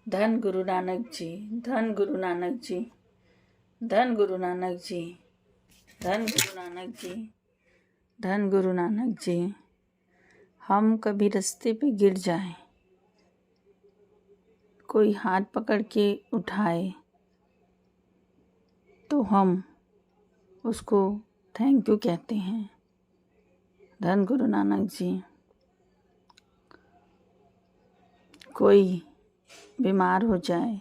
धन गुरु नानक जी, धन गुरु नानक जी, धन गुरु नानक जी, धन गुरु नानक जी, धन गुरु नानक जी। हम कभी रास्ते पे गिर जाएं, कोई हाथ पकड़ के उठाए तो हम उसको थैंक यू कहते हैं। धन गुरु नानक जी। कोई बीमार हो जाए,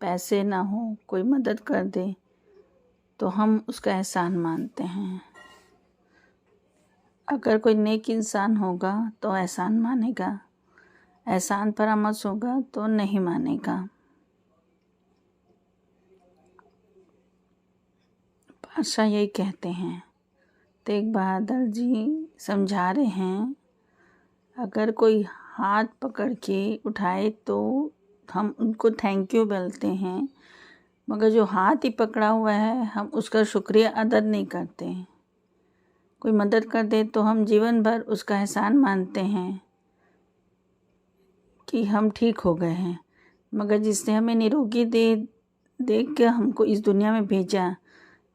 पैसे ना हो, कोई मदद कर दे तो हम उसका एहसान मानते हैं। अगर कोई नेक इंसान होगा तो एहसान मानेगा, एहसान फरामोश होगा तो नहीं मानेगा। पातशाह यही कहते हैं। तेग बहादुर जी समझा रहे हैं, अगर कोई हाथ पकड़ के उठाए तो हम उनको थैंक यू बोलते हैं, मगर जो हाथ ही पकड़ा हुआ है हम उसका शुक्रिया अदा नहीं करते। कोई मदद कर दे तो हम जीवन भर उसका एहसान मानते हैं कि हम ठीक हो गए हैं, मगर जिसने हमें निरोगी देख के हमको इस दुनिया में भेजा,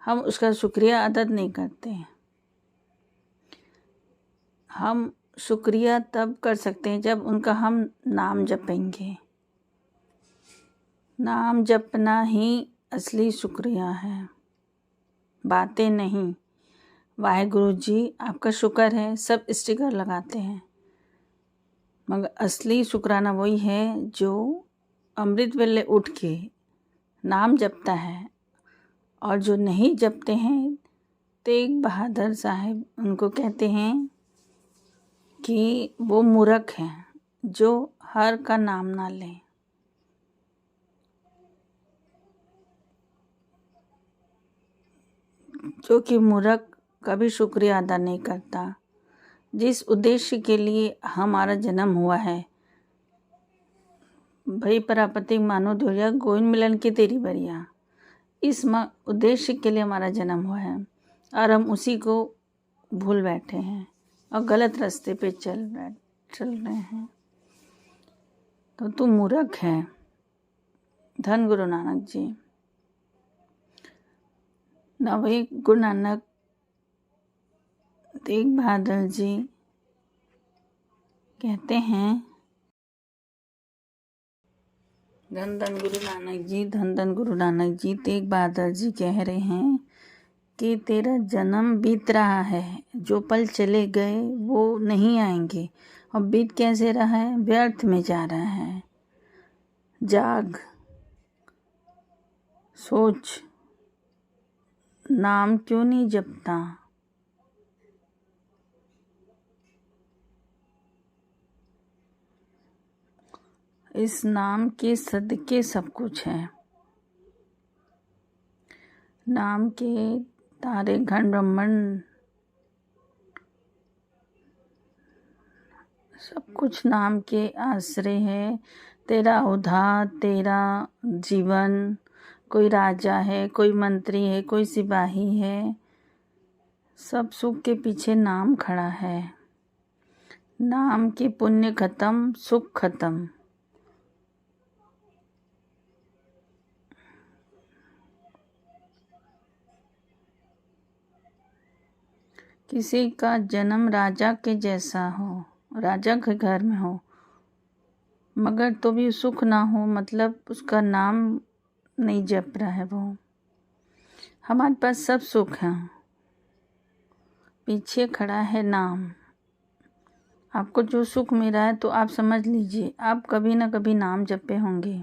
हम उसका शुक्रिया अदा नहीं करते। हम शुक्रिया तब कर सकते हैं जब उनका हम नाम जपेंगे। नाम जपना ही असली शुक्रिया है, बातें नहीं। वाहेगुरु जी आपका शुक्र है, सब स्टिकर लगाते हैं, मगर असली शुक्राना वही है जो अमृत वेले उठ के नाम जपता है। और जो नहीं जपते हैं, तेग बहादुर साहब उनको कहते हैं कि वो मूर्ख हैं जो हर का नाम ना लें। क्योंकि मूर्ख कभी शुक्रिया अदा नहीं करता। जिस उद्देश्य के लिए हमारा जन्म हुआ है, भई परापति मानो धुरिया गोविंद मिलन की तेरी बरिया, इस उद्देश्य के लिए हमारा जन्म हुआ है और हम उसी को भूल बैठे हैं और गलत रास्ते पे चल रहे हैं। तो तू मूर्ख है। धन गुरु नानक जी। नवे गुरु नानक तेग बहादुर जी कहते हैं, धन धन गुरु नानक जी, धन धन गुरु नानक जी। तेग बहादुर जी कह रहे हैं कि तेरा जन्म बीत रहा है, जो पल चले गए वो नहीं आएंगे, और बीत कैसे रहा है, व्यर्थ में जा रहा है। जाग, सोच, नाम क्यों नहीं जपता। इस नाम के सदके सब कुछ है। नाम के तारे घन ब्रह्मांड सब कुछ नाम के आश्रय है। तेरा औधा, तेरा जीवन, कोई राजा है, कोई मंत्री है, कोई सिपाही है, सब सुख के पीछे नाम खड़ा है। नाम के पुण्य खत्म, सुख खत्म। किसी का जन्म राजा के जैसा हो, राजा के घर में हो, मगर तो भी सुख ना हो, मतलब उसका नाम नहीं जप रहा है वो। हमारे पास सब सुख है, पीछे खड़ा है नाम। आपको जो सुख मिला है तो आप समझ लीजिए आप कभी ना कभी नाम जपे होंगे।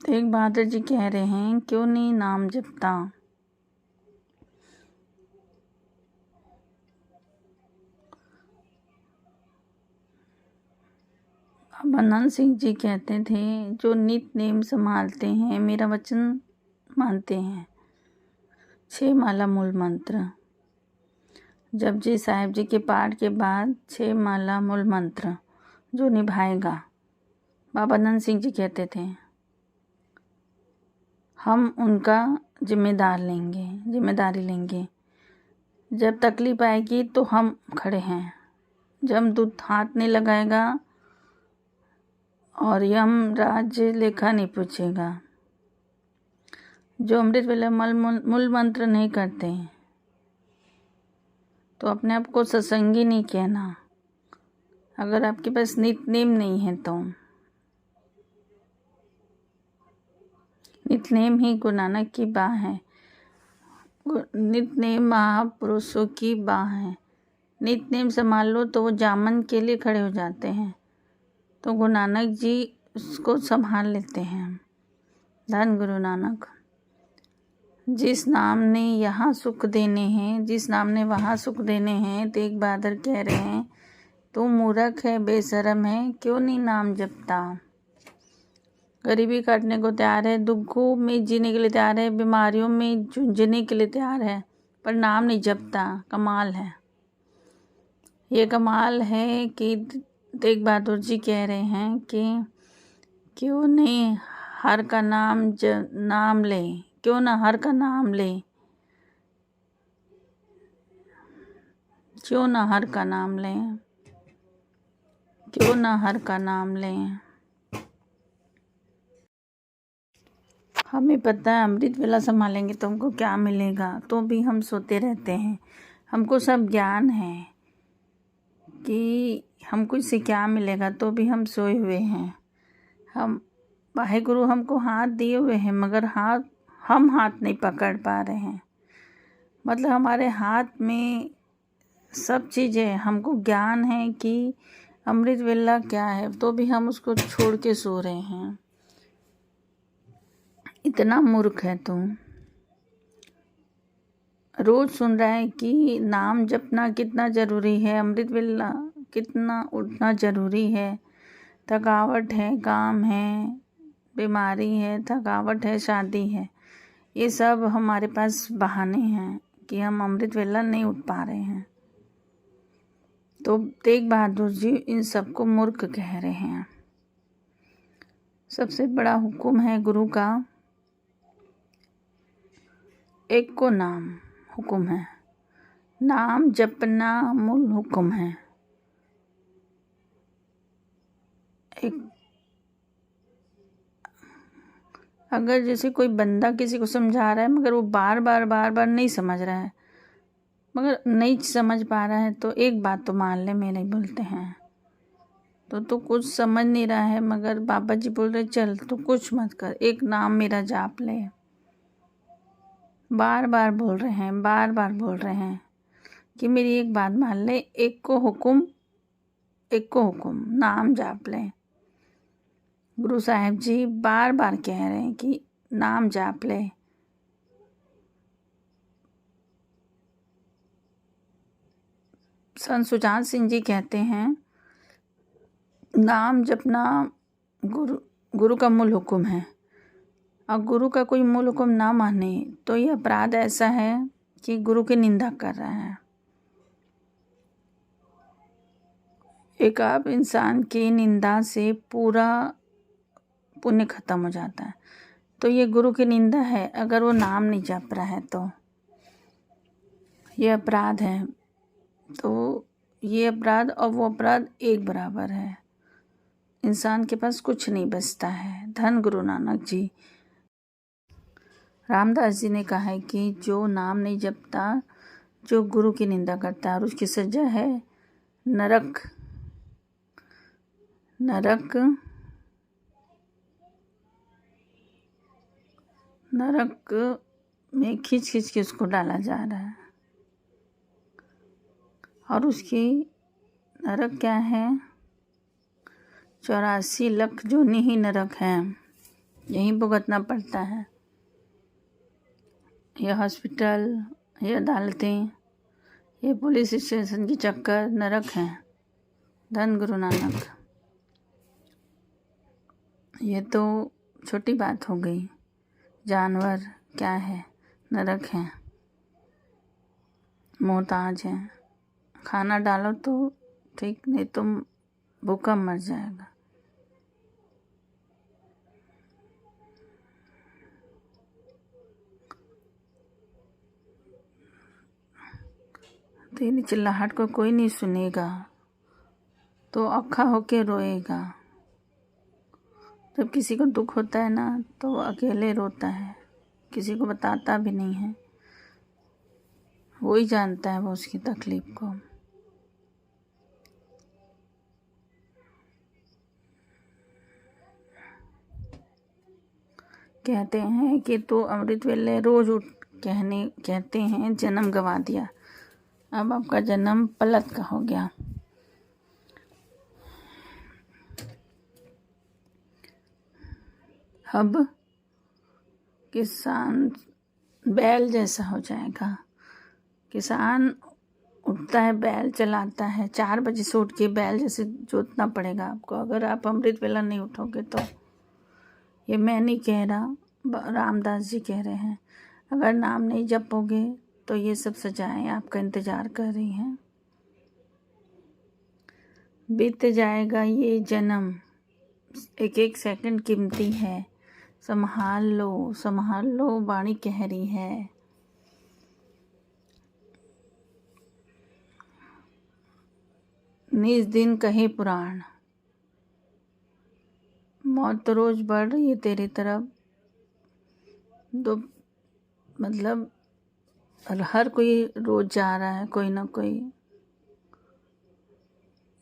तेग बहादुर जी कह रहे हैं, क्यों नहीं नाम जपता। आनंद सिंह जी कहते थे, जो नित्य नेम संभालते हैं, मेरा वचन मानते हैं, 6 माला मूल मंत्र। जपजी साहिब जी के पाठ के बाद 6 माला मूल मंत्र जो निभाएगा, बाबा नंद सिंह जी कहते थे, हम उनका जिम्मेदारी लेंगे। जब तकलीफ आएगी तो हम खड़े हैं। जब दूध हाथ नहीं लगाएगा और यमराज लेखा नहीं पूछेगा। जो अमृत वेला मूल मंत्र नहीं करते हैं तो अपने आप को सत्संगी नहीं कहना। अगर आपके पास नितनेम नहीं है तो नितनेम ही गुरु नानक की बाह है। नितनेम महापुरुषों की बाह है। नितनेम संभाल लो तो वो जामन के लिए खड़े हो जाते हैं, तो गुरु नानक जी उसको संभाल लेते हैं। धन गुरु नानक। जिस नाम ने यहाँ सुख देने हैं, जिस नाम ने वहाँ सुख देने हैं, तेग बहादुर कह रहे हैं तू मूर्ख है, बेशरम है, क्यों नहीं नाम जपता। गरीबी काटने को तैयार है, दुखों में जीने के लिए तैयार है, बीमारियों में जूझने के लिए तैयार है, पर नाम नहीं जपता। कमाल है, ये कमाल है कि तेग बहादुर जी कह रहे हैं कि क्यों नहीं हर का नाम ले, क्यों ना हर का नाम ले, क्यों ना हर का नाम ले, क्यों ना हर का नाम ले। हमें पता है अमृत वेला संभालेंगे तो हमको क्या मिलेगा, तो भी हम सोते रहते हैं। हमको सब ज्ञान है कि हमको इससे क्या मिलेगा, तो भी हम सोए हुए हैं। हम वाहेगुरु हमको हाथ दिए हुए हैं, मगर हम हाथ नहीं पकड़ पा रहे हैं। मतलब हमारे हाथ में सब चीज़ें, हमको ज्ञान है कि अमृत वेला क्या है, तो भी हम उसको छोड़ के सो रहे हैं। इतना मूर्ख है तू। रोज सुन रहा है कि नाम जपना कितना ज़रूरी है, अमृत वेला कितना उठना ज़रूरी है, थकावट है, काम है, बीमारी है, थकावट है, शादी है, ये सब हमारे पास बहाने हैं कि हम अमृत वेला नहीं उठ पा रहे हैं। तो तेग बहादुर जी इन सबको मूर्ख कह रहे हैं। सबसे बड़ा हुक्म है गुरु का, एक को नाम हुक्म है, नाम जपना मूल हुक्म है। एक अगर जैसे कोई बंदा किसी को समझा रहा है मगर वो बार बार नहीं समझ रहा है, मगर नहीं समझ पा रहा है, तो एक बात तो मान ले, मेरे बोलते हैं तो कुछ समझ नहीं रहा है, मगर बाबा जी बोल रहे चल तो कुछ मत कर, एक नाम मेरा जाप ले। बार बार बोल रहे हैं कि मेरी एक बात मान ले, एक को हुक्म नाम जाप ले। गुरु साहिब जी बार बार कह रहे हैं कि नाम जाप ले। संत सुजान सिंह जी कहते हैं नाम जपना गुरु का मूल हुक्म है, और गुरु का कोई मूल हुक्म ना माने तो ये अपराध ऐसा है कि गुरु की निंदा कर रहा है। एक आप इंसान की निंदा से पूरा पुण्य खत्म हो जाता है, तो ये गुरु की निंदा है अगर वो नाम नहीं जप रहा है, तो ये अपराध है। तो ये अपराध और वो अपराध एक बराबर है। इंसान के पास कुछ नहीं बचता है। धन गुरु नानक जी। रामदास जी ने कहा है कि जो नाम नहीं जपता, जो गुरु की निंदा करता है, और उसकी सजा है नरक। नरक में खींच के उसको डाला जा रहा है। और उसकी नरक क्या है? 84 लाख जोनी ही नरक है, यहीं भुगतना पड़ता है। ये हॉस्पिटल, ये अदालतें, ये पुलिस स्टेशन की चक्कर नरक हैं। धन गुरु नानक। ये तो छोटी बात हो गई, जानवर क्या है? नरक हैं, मोहताज हैं। खाना डालो तो ठीक, नहीं तो भूखा मर जाएगा। तेरी चिल्लाहट को कोई नहीं सुनेगा तो औखा होके रोएगा। जब किसी को दुख होता है ना तो वो अकेले रोता है, किसी को बताता भी नहीं है, वो ही जानता है वो उसकी तकलीफ को। कहते हैं कि तू अमृत वेले रोज उठ, कहते हैं जन्म गंवा दिया, अब आपका जन्म पलट का हो गया। अब किसान बैल जैसा हो जाएगा। किसान उठता है, बैल चलाता है, 4 बजे से उठ के बैल जैसे जोतना पड़ेगा आपको, अगर आप अमृत वेला नहीं उठोगे तो। ये मैं नहीं कह रहा, रामदास जी कह रहे हैं। अगर नाम नहीं जपोगे तो ये सब सजाएं आपका इंतज़ार कर रही हैं। बीत जाएगा ये जन्म, एक एक सेकंड कीमती है, संभाल लो वाणी कह रही है। निज दिन कहे पुराण, मौत तो रोज बढ़ रही है तेरी तरफ। दो मतलब हर कोई रोज जा रहा है, कोई ना कोई,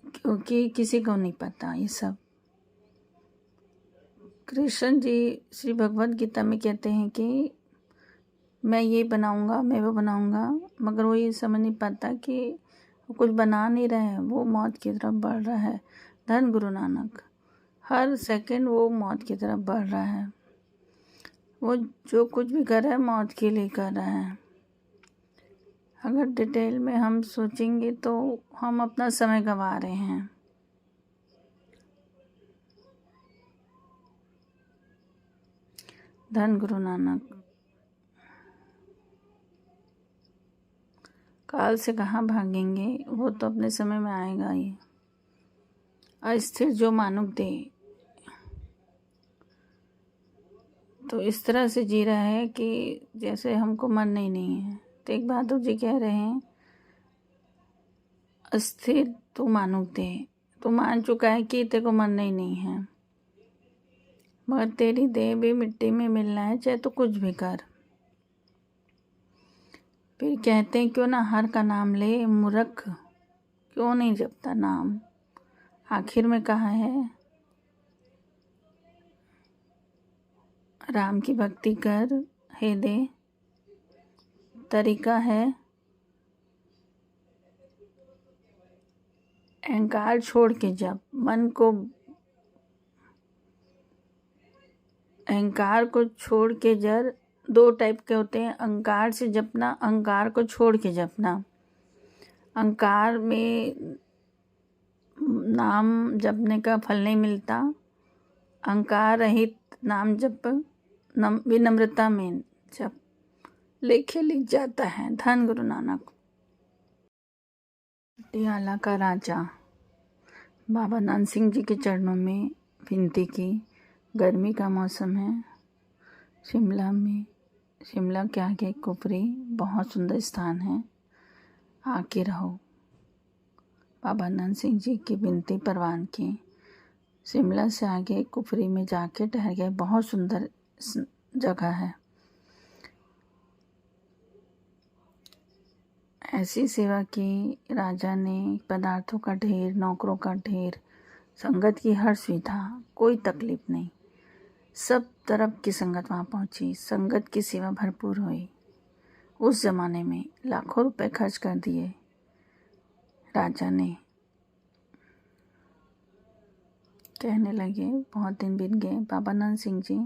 क्योंकि किसी को नहीं पता ये सब। कृष्ण जी श्री भगवद गीता में कहते हैं कि मैं ये बनाऊंगा, मैं वो बनाऊंगा, मगर वो ये समझ नहीं पाता कि वो कुछ बना नहीं रहे हैं, वो मौत की तरफ बढ़ रहा है। धन गुरु नानक, हर सेकंड वो मौत की तरफ बढ़ रहा है। वो जो कुछ भी कर रहा है मौत के लिए कर रहा है। अगर डिटेल में हम सोचेंगे तो हम अपना समय गंवा रहे हैं। धन गुरु नानक, काल से कहाँ भागेंगे, वो तो अपने समय में आएगा ही। अस्थिर जो मानुक दे, तो इस तरह से जी रहा है कि जैसे हमको मन ही नहीं है। तेग बहादुर जी कह रहे हैं, अस्थिर तू मानुक दे, तू मान चुका है कि तेरे को मन ही नहीं है, मगर तेरी देह भी मिट्टी में मिलना है, चाहे तो कुछ भी कर। फिर कहते हैं क्यों ना हर का नाम ले, मूर्ख क्यों नहीं जपता नाम। आखिर में कहा है, राम की भक्ति कर हे दे, तरीका है अहंकार छोड़ के जप। मन को, अहंकार को छोड़ के जर, 2 टाइप के होते हैं, अहंकार से जपना, अहंकार को छोड़ के जपना। अहंकार में नाम जपने का फल नहीं मिलता, अहंकार रहित नाम जप विनम्रता में जप लेखे लिख जाता है। धन गुरु नानक। पटियाला का राजा बाबा नानक सिंह जी के चरणों में विनती की। गर्मी का मौसम है, शिमला के आगे कुफरी बहुत सुंदर स्थान है, आके रहो। बाबा नानक सिंह जी की विनती परवान की। शिमला से आगे कुफरी में जाके ठहर गए, बहुत सुंदर जगह है। ऐसी सेवा की राजा ने, पदार्थों का ढेर, नौकरों का ढेर, संगत की हर सुविधा, कोई तकलीफ नहीं, सब तरफ की संगत वहाँ पहुँची, संगत की सेवा भरपूर हुई। उस ज़माने में लाखों रुपए खर्च कर दिए राजा ने। कहने लगे, बहुत दिन बीत गए, बाबा नानक सिंह जी,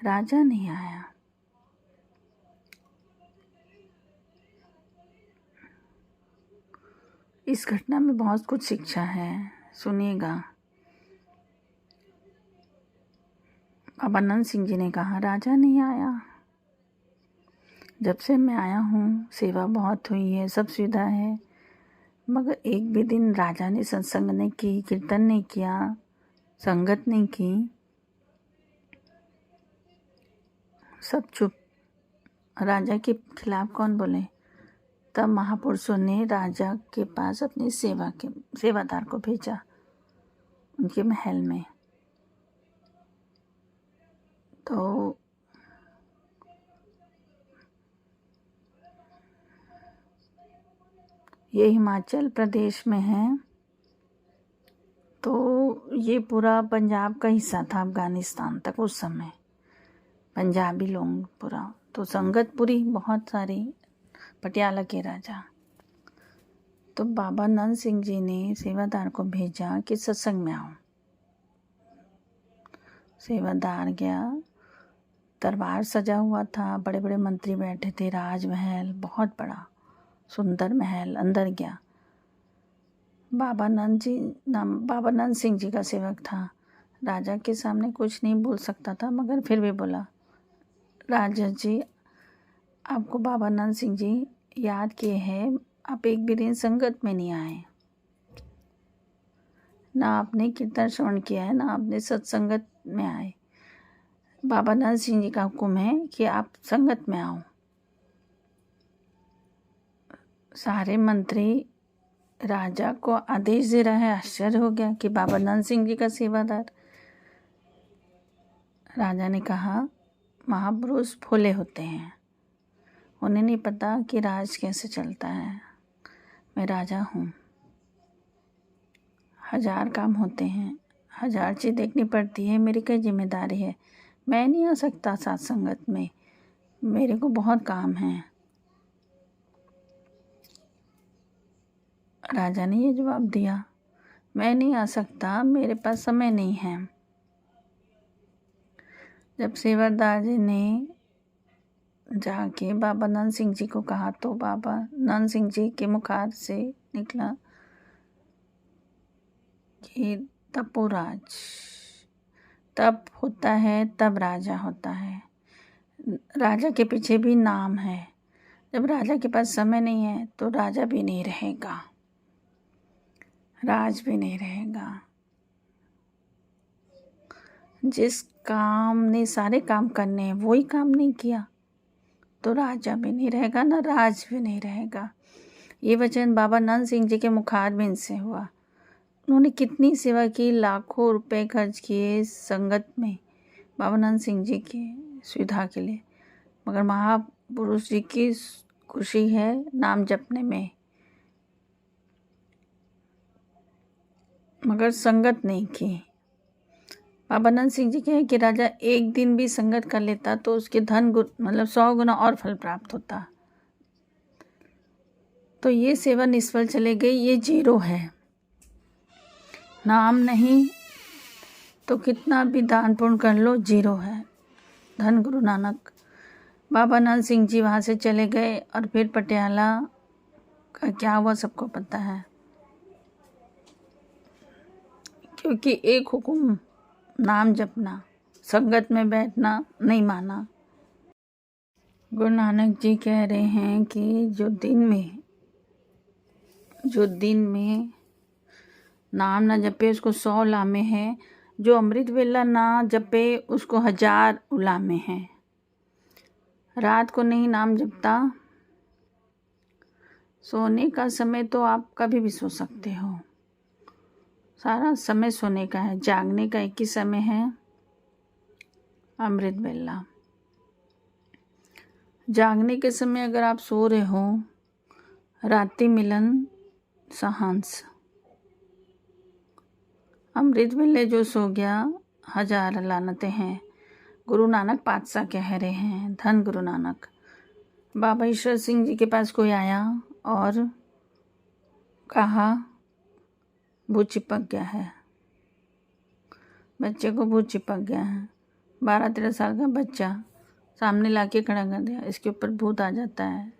राजा नहीं आया। इस घटना में बहुत कुछ शिक्षा है, सुनिएगा। बाबा नानक सिंह जी ने कहा, राजा नहीं आया। जब से मैं आया हूँ सेवा बहुत हुई है, सब सुविधा है, मगर एक भी दिन राजा ने सत्संग नहीं की, कीर्तन नहीं किया, संगत नहीं की, सब चुप। राजा के खिलाफ कौन बोले? तब महापुरुषों ने राजा के पास अपनी सेवादार को भेजा उनके महल में। ये हिमाचल प्रदेश में है। तो ये पूरा पंजाब का हिस्सा था, अफ़गानिस्तान तक उस समय, पंजाबी लोग पूरा। तो संगतपुरी बहुत सारी, पटियाला के राजा। तो बाबा नंद सिंह जी ने सेवादार को भेजा कि सत्संग में आओ। सेवादार गया। दरबार सजा हुआ था, बड़े बड़े मंत्री बैठे थे, राजमहल बहुत बड़ा सुंदर महल। अंदर गया। बाबा नंद सिंह जी का सेवक था। राजा के सामने कुछ नहीं बोल सकता था, मगर फिर भी बोला, राजा जी, आपको बाबा नंद सिंह जी याद किए हैं, आप एक भी दिन संगत में नहीं आए, ना आपने कीर्तन श्रवण किया है, ना आपने सत्संगत में आए। बाबा नंद सिंह जी का हुक्म है कि आप संगत में आओ। सारे मंत्री राजा को आदेश दे रहा है। आश्चर्य हो गया कि बाबा नंद सिंह जी का सेवादार। राजा ने कहा, महापुरुष भोले होते हैं, उन्हें नहीं पता कि राज कैसे चलता है। मैं राजा हूँ, 1000 काम होते हैं, 1000 चीज़ देखनी पड़ती है, मेरी कई जिम्मेदारी है, मैं नहीं आ सकता साथ संगत में, मेरे को बहुत काम है। राजा ने ये जवाब दिया, मैं नहीं आ सकता, मेरे पास समय नहीं है। जब सेवादार जी ने जाके बाबा नंद सिंह जी को कहा, तो बाबा नंद सिंह जी के मुखार से निकला कि तपोराज, तप होता है तब राजा होता है। राजा के पीछे भी नाम है। जब राजा के पास समय नहीं है तो राजा भी नहीं रहेगा, राज भी नहीं रहेगा। जिस काम ने सारे काम करने हैं वही काम नहीं किया तो राजा भी नहीं रहेगा, ना राज भी नहीं रहेगा। ये वचन बाबा नंद सिंह जी के मुखारबिंद से हुआ। उन्होंने कितनी सेवा की, लाखों रुपए खर्च किए संगत में बाबा नंद सिंह जी की सुविधा के लिए, मगर महापुरुष जी की खुशी है नाम जपने में, मगर संगत नहीं की। बाबा नंद सिंह जी कहे कि राजा एक दिन भी संगत कर लेता तो उसके धन मतलब 100 गुना और फल प्राप्त होता। तो ये सेवा निष्फल चले गई, ये 0 है। नाम नहीं तो कितना भी दान पुण्य कर लो, 0 है। धन गुरु नानक। बाबा नंद सिंह जी वहाँ से चले गए और फिर पटियाला का क्या हुआ सबको पता है, क्योंकि एक हुक्म नाम जपना, संगत में बैठना नहीं माना। गुरु नानक जी कह रहे हैं कि जो दिन में नाम ना जपे उसको 100 लामे हैं, जो अमृत वेला ना जपे उसको 1000 उलामे हैं। रात को नहीं नाम जपता, सोने का समय तो आप कभी भी सो सकते हो, सारा समय सोने का है। जागने का एक ही समय है, अमृत वेला। जागने के समय अगर आप सो रहे हो, रात्रि मिलन सहांस। अमृत वेले जो सो गया 1000 लानतें हैं। गुरु नानक पातशाह कह रहे हैं, धन गुरु नानक। बाबा ईश्वर सिंह जी के पास कोई आया और कहा भूत चिपक गया है, बच्चे को भूत चिपक गया है। 12-13 साल का बच्चा सामने लाके खड़ा कर दिया, इसके ऊपर भूत आ जाता है।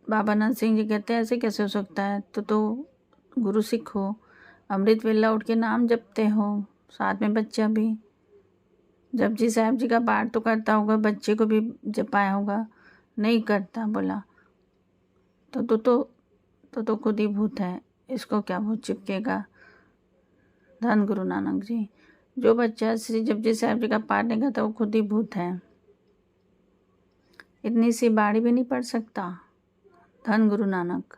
बाबा नंद सिंह जी कहते हैं ऐसे कैसे हो सकता है, तो गुरु सिख हो, अमृत वेला उठ के नाम जपते हो, साथ में बच्चा भी। जपजी साहब जी का पाठ तो करता होगा, बच्चे को भी जपाया होगा, नहीं करता। बोला तो खुद ही भूत है, इसको क्या भूत चिपकेगा। धन गुरु नानक जी। जो बच्चा श्री जपजी साहब जी का पाठ नहीं करता वो खुद ही भूत है, इतनी सी बाड़ी भी नहीं पढ़ सकता। धन गुरु नानक।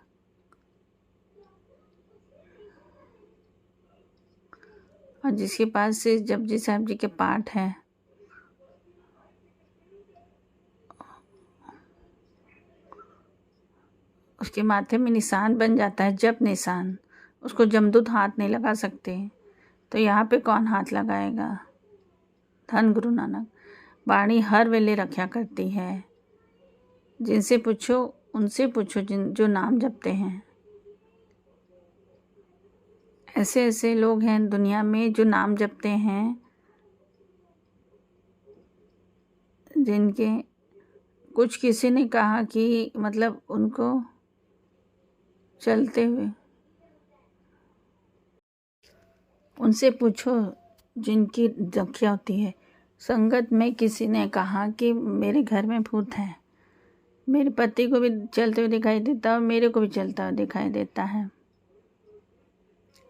और जिसके पास से जपजी साहब जी के पाठ है, उसके उसके माथे में निशान बन जाता है, जप निशान, उसको जमदूत हाथ नहीं लगा सकते, तो यहाँ पे कौन हाथ लगाएगा। धन गुरु नानक। वाणी हर वेले रखा करती है। जिनसे पूछो उनसे पूछो जो नाम जपते हैं। ऐसे ऐसे लोग हैं दुनिया में जो नाम जपते हैं, जिनके कुछ किसी ने कहा कि मतलब उनको चलते हुए, उनसे पूछो जिनकी रक्षा होती है। संगत में किसी ने कहा कि मेरे घर में भूत है, मेरे पति को भी चलते हुए दिखाई देता है और मेरे को भी चलता हुआ दिखाई देता है।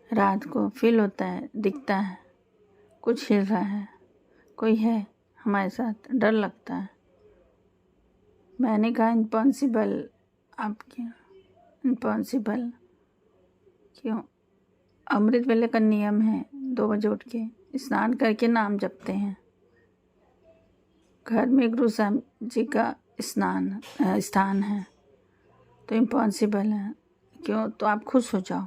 रात को फील होता है, दिखता है, कुछ हिल रहा है, कोई है हमारे साथ, डर लगता है। मैंने कहा इम्पॉसिबल, आप क्या इम्पॉसिबल क्यों? अमृत वेले का नियम है, 2 बजे उठ के स्नान करके नाम जपते हैं। घर में गुरु साहब जी का स्थान है, तो इम्पॉसिबल है क्यों? तो आप खुश हो जाओ।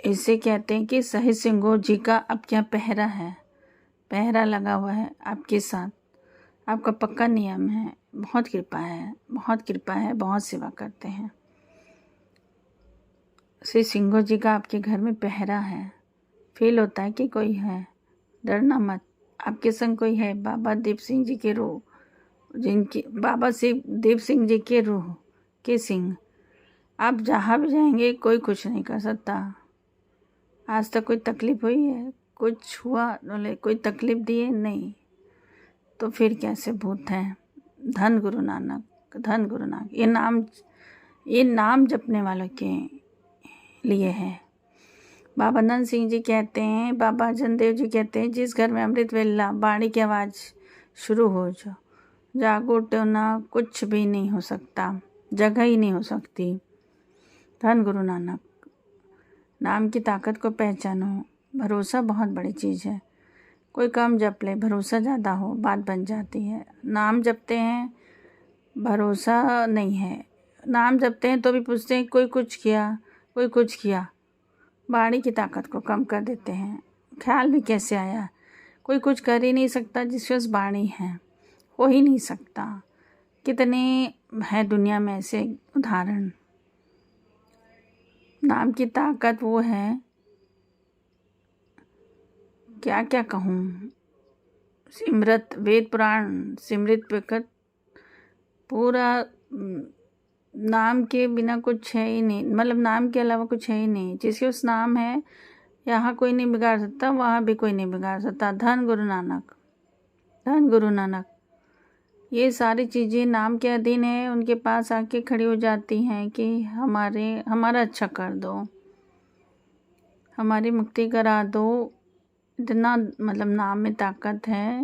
इसे कहते हैं कि सही सिंगो जी का अब क्या पहरा है, पहरा लगा हुआ है आपके साथ, आपका पक्का नियम है। बहुत कृपा है, बहुत कृपा है, बहुत सेवा करते हैं। श्री सिंगो जी का आपके घर में पहरा है। फील होता है कि कोई है, डरना मत, आपके संग कोई है। बाबा दीप सिंह जी के रूह, जिनकी बाबा दीप सिंह जी के रूह के सिंह, आप जहाँ भी जाएंगे कोई कुछ नहीं कर सकता। आज तक कोई तकलीफ हुई है, कुछ हुआ, कोई तकलीफ दी है नहीं, तो फिर कैसे भूत हैं। धन गुरु नानक, धन गुरु नानक। ये नाम जपने वालों के लिए है। बाबा नंद सिंह जी कहते हैं, बाबा अर्जन देव जी कहते हैं, जिस घर में अमृत वेला वाणी की आवाज़ शुरू हो जागो टोना कुछ भी नहीं हो सकता, जगह ही नहीं हो सकती। धन गुरु नानक। नाम की ताकत को पहचानो। भरोसा बहुत बड़ी चीज़ है। कोई कम जप ले, भरोसा ज़्यादा हो, बात बन जाती है। नाम जपते हैं, भरोसा नहीं है। नाम जपते हैं तो भी पूछते हैं कोई कुछ किया, कोई कुछ किया। वाणी की ताकत को कम कर देते हैं। ख्याल भी कैसे आया, कोई कुछ कर ही नहीं सकता जिसके पास वाणी है, हो ही नहीं सकता। कितने हैं दुनिया में ऐसे उदाहरण। नाम की ताकत वो है, क्या क्या कहूँ। सिमरत वेद पुराण सिमृत प्रकट, पूरा नाम के बिना कुछ है ही नहीं, मतलब नाम के अलावा कुछ है ही नहीं। जिसके उस नाम है, यहाँ कोई नहीं बिगाड़ सकता, वहाँ भी कोई नहीं बिगाड़ सकता। धन गुरु नानक, धन गुरु नानक। ये सारी चीज़ें नाम के अधीन है, उनके पास आके खड़ी हो जाती हैं कि हमारा अच्छा कर दो, हमारी मुक्ति करा दो। इतना मतलब नाम में ताकत है,